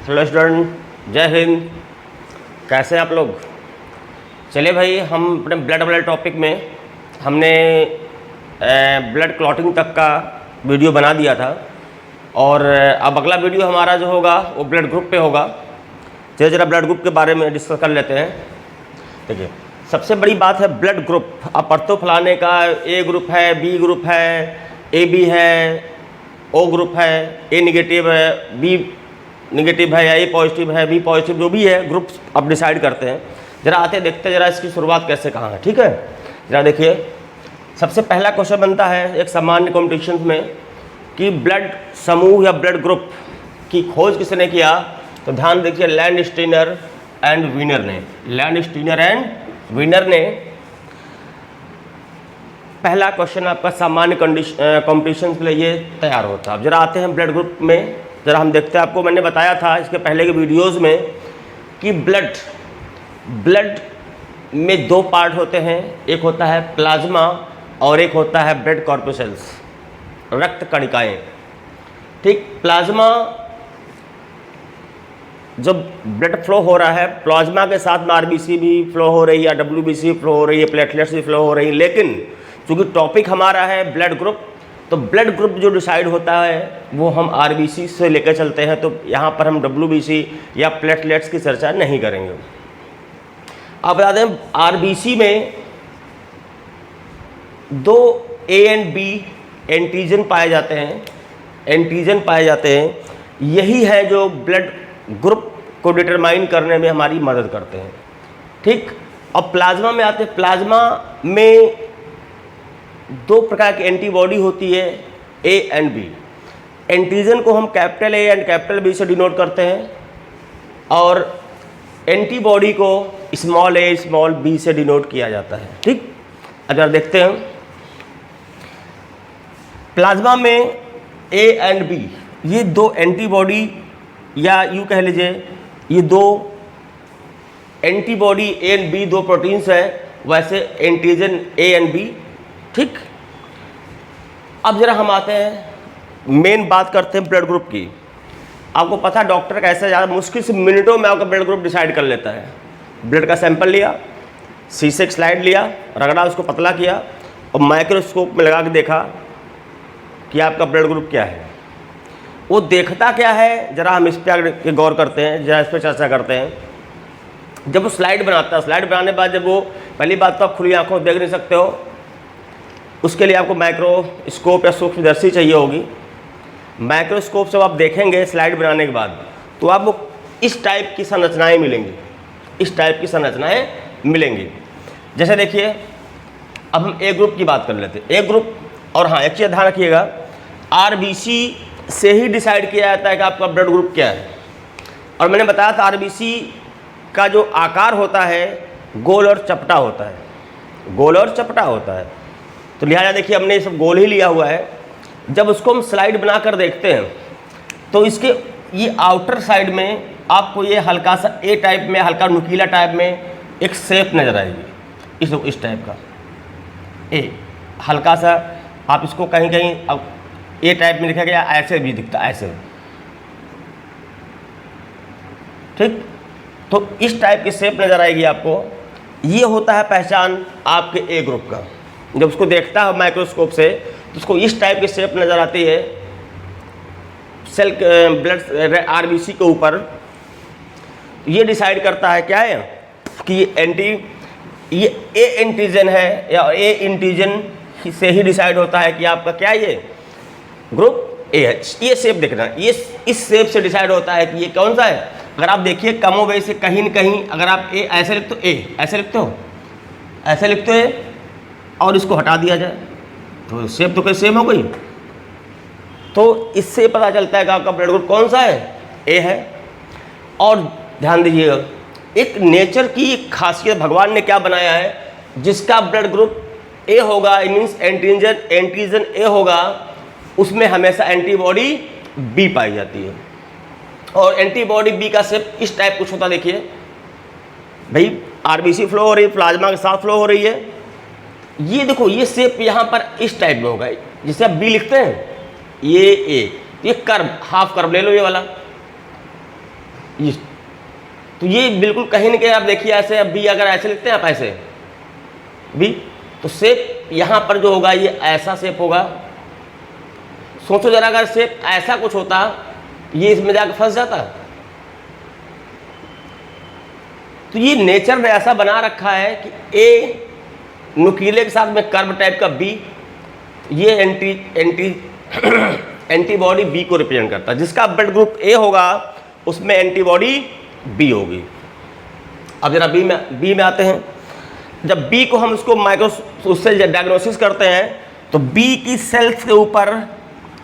Hello student, जय हिंद। कैसे हैं आप लोग? चलिए भाई, हम अपने ब्लड वाले टॉपिक में हमने ब्लड क्लॉटिंग तक का वीडियो बना दिया था और अब अगला वीडियो हमारा जो होगा वो ब्लड ग्रुप पे होगा। चलिए जरा ब्लड ग्रुप के बारे में डिस्कस कर लेते हैं। देखिए, सबसे बड़ी बात है ब्लड ग्रुप। अब पढ़ते फलाने का ए ग्रुप है, बी ग्रुप है, ए बी है, ओ ग्रुप है, ए निगेटिव है, बी निगेटिव है या ए पॉजिटिव है, बी पॉजिटिव, जो भी है ग्रुप आप डिसाइड करते हैं। जरा आते देखते हैं जरा इसकी शुरुआत कैसे कहाँ है। ठीक है, जरा देखिए, सबसे पहला क्वेश्चन बनता है एक सामान्य कॉम्पिटिशन में कि ब्लड समूह या ब्लड ग्रुप की खोज किसने किया। तो ध्यान देखिए, लैंड स्टीनर एंड वीनर ने। लैंड स्टीनर एंड वीनर ने। पहला क्वेश्चन आपका सामान्य कॉम्पिटिशन के लिए ये तैयार होता है। अब जरा आते हैं ब्लड ग्रुप में, जरा हम देखते हैं। आपको मैंने बताया था इसके पहले के वीडियोस में कि ब्लड में दो पार्ट होते हैं, एक होता है प्लाज्मा और एक होता है ब्लड कॉर्पसेल्स, रक्त कणिकाएं। ठीक, प्लाज्मा जब ब्लड फ्लो हो रहा है, प्लाज्मा के साथ में आरबीसी भी फ्लो हो रही है, डब्ल्यूबीसी फ्लो हो रही है, प्लेटलेट्स भी फ्लो हो रही है। लेकिन चूँकि टॉपिक हमारा है ब्लड ग्रुप, तो ब्लड ग्रुप जो डिसाइड होता है वो हम आरबीसी से लेकर चलते हैं। तो यहाँ पर हम डब्ल्यूबीसी या प्लेटलेट्स की चर्चा नहीं करेंगे। आप बता दें, आरबीसी में दो ए एंड बी एंटीजन पाए जाते हैं। एंटीजन पाए जाते हैं, यही है जो ब्लड ग्रुप को डिटरमाइन करने में हमारी मदद करते हैं। ठीक, अब प्लाज्मा में आते हैं। प्लाज्मा में दो प्रकार की एंटीबॉडी होती है, ए एंड बी। एंटीजन को हम capital A and capital B से डिनोट करते हैं और एंटीबॉडी को स्मॉल ए स्मॉल बी से डिनोट किया जाता है। ठीक, अगर देखते हैं प्लाज्मा में ए एंड बी, ये दो एंटीबॉडी या यूँ कह लीजिए ये दो एंटीबॉडी ए एंड बी, दो प्रोटीन्स है, वैसे एंटीजन ए एंड बी। ठीक, अब जरा हम आते हैं, मेन बात करते हैं ब्लड ग्रुप की। आपको पता है डॉक्टर कैसे ज़्यादा मुश्किल से मिनटों में आपका ब्लड ग्रुप डिसाइड कर लेता है। ब्लड का सैंपल लिया, शीशे की स्लाइड लिया, रगड़ा, उसको पतला किया और माइक्रोस्कोप में लगा के देखा कि आपका ब्लड ग्रुप क्या है। वो देखता क्या है, जरा हम इस पर गौर करते हैं, जरा इस पर चर्चा करते हैं। जब वो स्लाइड बनाता है, स्लाइड बनाने के बाद जब वो, पहली बात तो आप खुली आंखों देख नहीं सकते हो, उसके लिए आपको माइक्रोस्कोप या सूक्ष्मदर्शी चाहिए होगी। माइक्रोस्कोप से आप देखेंगे स्लाइड बनाने के बाद, तो आपको इस टाइप की संरचनाएं मिलेंगी, इस टाइप की संरचनाएं मिलेंगी। जैसे देखिए, अब हम ए ग्रुप की बात कर लेते हैं। ए ग्रुप, और हाँ एक चीज़ ध्यान रखिएगा, आरबीसी से ही डिसाइड किया जाता है कि आपका ब्लड ग्रुप क्या है। और मैंने बताया था आरबीसी का जो आकार होता है गोल और चपटा होता है, गोल और चपटा होता है। तो लिहाजा देखिए, हमने ये सब गोल ही लिया हुआ है। जब उसको हम स्लाइड बनाकर देखते हैं तो इसके ये आउटर साइड में आपको ये हल्का सा ए टाइप में, हल्का नुकीला टाइप में एक शेप नज़र आएगी, इस टाइप का ए, हल्का सा। आप इसको कहीं कहीं अब ए टाइप में लिखा गया, ऐसे भी दिखता है, ऐसे। ठीक, तो इस टाइप की शेप नज़र आएगी आपको। ये होता है पहचान आपके ए ग्रुप का। जब उसको देखता है माइक्रोस्कोप से तो उसको इस टाइप की शेप नज़र आती है सेल ब्लड आरबीसी के ऊपर। ये डिसाइड करता है क्या है कि ये ए एंटीजन है या ए एंटीजन से ही डिसाइड होता है कि आपका क्या ये ग्रुप ए है। ये शेप देखना, ये इस शेप से डिसाइड होता है कि ये कौन सा है। अगर आप देखिए कमो बेश से कहीं न कहीं, अगर आप ए ऐसे लिखते हो, ए ऐसे लिखते हो, ऐसे लिखते हो और इसको हटा दिया जाए तो शेप तो कैसे सेम हो गई। तो इससे पता चलता है कि आपका ब्लड ग्रुप कौन सा है, ए है। और ध्यान दीजिएगा, एक नेचर की खासियत भगवान ने क्या बनाया है, जिसका ब्लड ग्रुप ए होगा, मीन्स एंटीजन ए होगा, उसमें हमेशा एंटीबॉडी बी पाई जाती है। और एंटीबॉडी बी का शेप इस टाइप कुछ होता है। देखिए भाई, आरबीसी फ्लो हो रही है, प्लाज्मा के साथ फ्लो हो रही है। ये देखो, ये शेप यहाँ पर इस टाइप में होगा, जिसे आप बी लिखते हैं, ये ए, ये कर्व, हाफ कर्व ले लो ये वाला, ये तो ये बिल्कुल कहीं ना कहीं आप देखिए ऐसे, अब बी अगर ऐसे लिखते हैं आप ऐसे बी, तो शेप यहाँ पर जो होगा ये ऐसा शेप होगा। सोचो जरा, अगर शेप ऐसा कुछ होता ये इसमें जाकर फंस जाता। तो ये नेचर ने ऐसा बना रखा है कि ए नुकीले के साथ में कर्व टाइप का बी, ये एंटीबॉडी बी को रिप्रेजेंट करता है। जिसका ब्लड ग्रुप ए होगा उसमें एंटीबॉडी बी होगी। अब जरा बी में आते हैं। जब बी को हम उसको उससे डायग्नोसिस करते हैं तो बी की सेल्स के ऊपर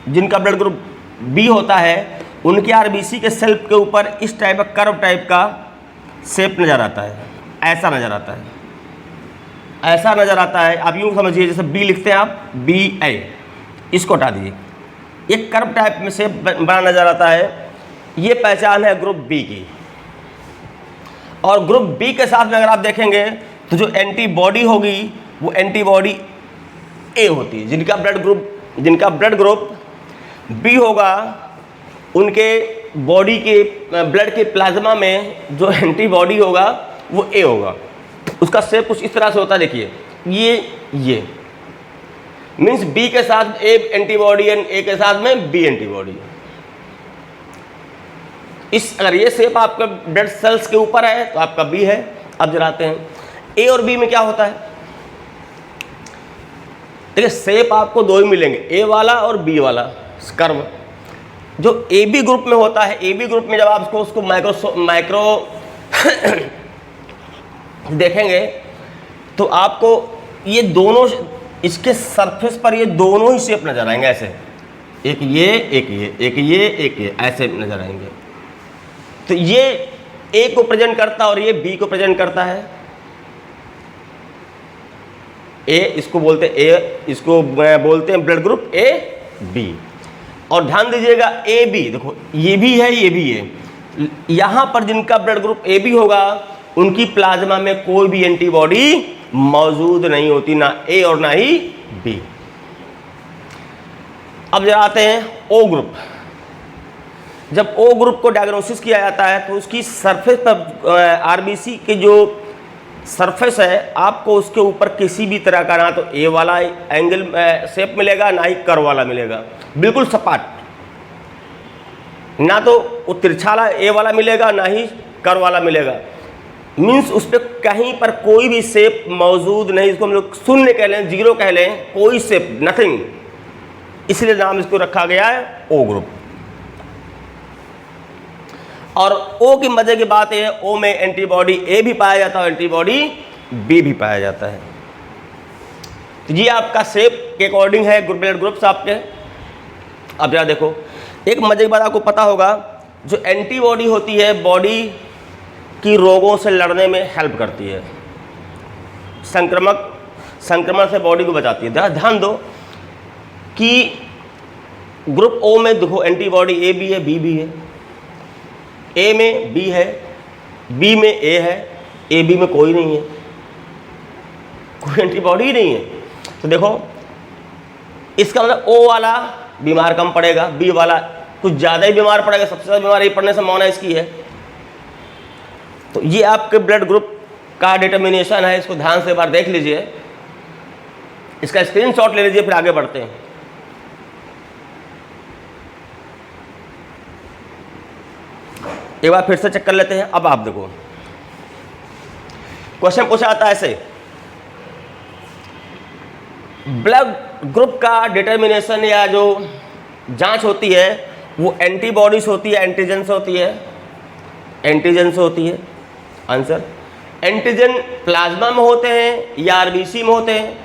जिनका ब्लड ग्रुप बी होता है उनके आरबीसी के सेल्फ के ऊपर इस टाइप का कर्व टाइप का शेप नज़र आता है, ऐसा नज़र आता है, ऐसा नज़र आता है। आप यूँ समझिए जैसे बी लिखते हैं आप, बी ए, इसको हटा दीजिए, एक कर्व टाइप में शेप बना नज़र आता है। ये पहचान है ग्रुप बी की। और ग्रुप बी के साथ में अगर आप देखेंगे तो जो एंटीबॉडी होगी वो एंटीबॉडी ए होती है। जिनका ब्लड ग्रुप बी होगा उनके बॉडी के ब्लड के प्लाज्मा में जो एंटीबॉडी होगा वो ए होगा। उसका शेप कुछ इस तरह से होता है, देखिए ये मीन्स बी के साथ ए एंटीबॉडी एंड ए के साथ में बी एंटीबॉडी। अगर ये शेप आपका ब्लड सेल्स के ऊपर है तो आपका बी है। अब जलाते हैं ए और बी में क्या होता है। देखिए शेप आपको दो ही मिलेंगे, ए वाला और बी वाला कर्व। जो ए बी ग्रुप में होता है, ए बी ग्रुप में जब आप उसको माइक्रो देखेंगे तो आपको ये दोनों इसके सरफेस पर ये दोनों ही शेप नजर आएंगे ऐसे, एक ये एक ये एक ये एक ये ऐसे नजर आएंगे। तो ये ए को प्रेजेंट करता है और ये बी को प्रेजेंट करता है। ए इसको बोलते हैं ए, इसको बोलते हैं ब्लड ग्रुप ए बी। और ध्यान दीजिएगा ए बी, देखो ये भी है ये भी है। यहां पर जिनका ब्लड ग्रुप ए बी होगा उनकी प्लाज्मा में कोई भी एंटीबॉडी मौजूद नहीं होती, ना ए और ना ही बी। अब जरा आते हैं ओ ग्रुप। जब ओ ग्रुप को डायग्नोसिस किया जाता है तो उसकी सरफेस पर आरबीसी के जो सरफेस है आपको उसके ऊपर किसी भी तरह का ना तो ए वाला एंगल शेप मिलेगा ना ही कर्व वाला मिलेगा, बिल्कुल सपाट। ना तो वो तिरछा वाला ए वाला मिलेगा ना ही कर्व वाला मिलेगा। मीन्स उस पर कहीं पर कोई भी शेप मौजूद नहीं। इसको हम लोग शून्य कह लें, जीरो कह लें, कोई शेप, नथिंग। इसलिए नाम इसको रखा गया है ओ ग्रुप। और ओ की मजे की बात है, ओ में एंटीबॉडी ए भी पाया जाता है, एंटीबॉडी बी भी पाया जाता है। तो ये आपका शेप के अकॉर्डिंग है ब्लड ग्रुप्स आपके। अब जरा देखो, एक मजे की बात आपको पता होगा, जो एंटीबॉडी होती है बॉडी की रोगों से लड़ने में हेल्प करती है, संक्रमण से बॉडी को बचाती है। ध्यान दो कि ग्रुप ओ में देखो एंटीबॉडी ए भी है बी भी है, ए में बी है, बी में ए है, ए बी में कोई नहीं है, कोई एंटीबॉडी ही नहीं है। तो देखो इसका मतलब ओ वाला बीमार कम पड़ेगा, बी वाला कुछ ज़्यादा ही बीमार पड़ेगा। सबसे ज़्यादा बीमार ये पड़ने से संभावना इसकी है। तो ये आपके ब्लड ग्रुप का डिटर्मिनेशन है, इसको ध्यान से एक बार देख लीजिए, इसका स्क्रीनशॉट ले लीजिए, फिर आगे बढ़ते हैं। एक बार फिर से चेक कर लेते हैं। अब आप देखो क्वेश्चन पूछा आता है ऐसे, ब्लड ग्रुप का डिटर्मिनेशन या जो जांच होती है वो एंटीबॉडीज होती है, एंटीजन से होती है, एंटीजन से होती है। आंसर, एंटीजन प्लाज्मा में होते हैं या आरबीसी में होते हैं?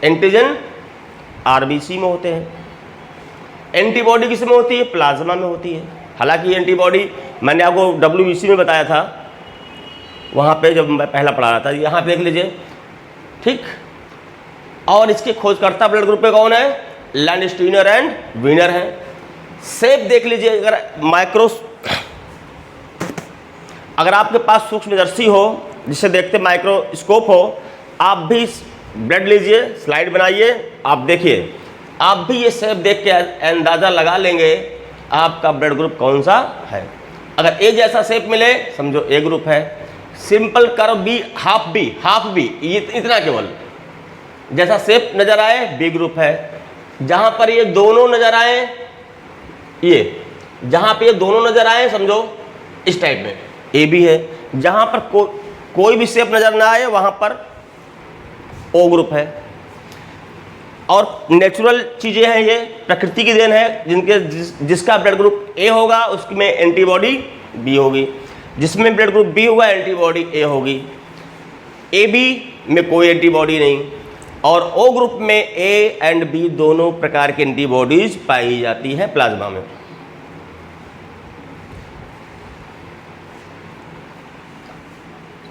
एंटीजन आरबीसी में होते हैं। एंटीबॉडी किस में होती है? प्लाज्मा में होती है। हालांकि एंटीबॉडी मैंने आपको डब्ल्यूबीसी में बताया था, वहाँ पे जब मैं पहला पढ़ा रहा था। यहाँ पे देख लीजिए, ठीक। और इसके खोजकर्ता ब्लड ग्रुप पे कौन है? लैंडस्टीनर एंड वीनर है। शेप देख लीजिए, अगर आपके पास सूक्ष्मदर्शी हो जिसे देखते माइक्रोस्कोप हो, आप भी ब्लड लीजिए, स्लाइड बनाइए, आप देखिए, आप भी ये शेप देख के अंदाज़ा लगा लेंगे आपका ब्लड ग्रुप कौन सा है। अगर ए जैसा शेप मिले समझो ए ग्रुप है। Simple curve B, half B, ये इतना केवल जैसा शेप नजर आए बी ग्रुप है। जहां पर ये दोनों नजर आए, ये जहां पे ये दोनों नजर आए समझो इस टाइप में ए बी है। जहां पर कोई भी शेप नजर ना आए वहां पर ओ ग्रुप है। और नेचुरल चीजें हैं, ये प्रकृति की देन है, जिसका ब्लड ग्रुप ए होगा उसमें एंटीबॉडी बी होगी, जिसमें ब्लड ग्रुप बी होगा एंटीबॉडी ए होगी। ए बी में कोई एंटीबॉडी नहीं, और ओ ग्रुप में ए एंड बी दोनों प्रकार की एंटीबॉडीज पाई जाती है प्लाज्मा में।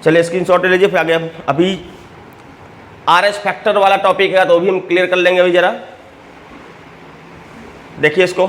चलिए स्क्रीनशॉट ले लीजिए, फिर आगे अभी आरएस फैक्टर वाला टॉपिक है तो भी हम क्लियर कर लेंगे। अभी जरा देखिए इसको।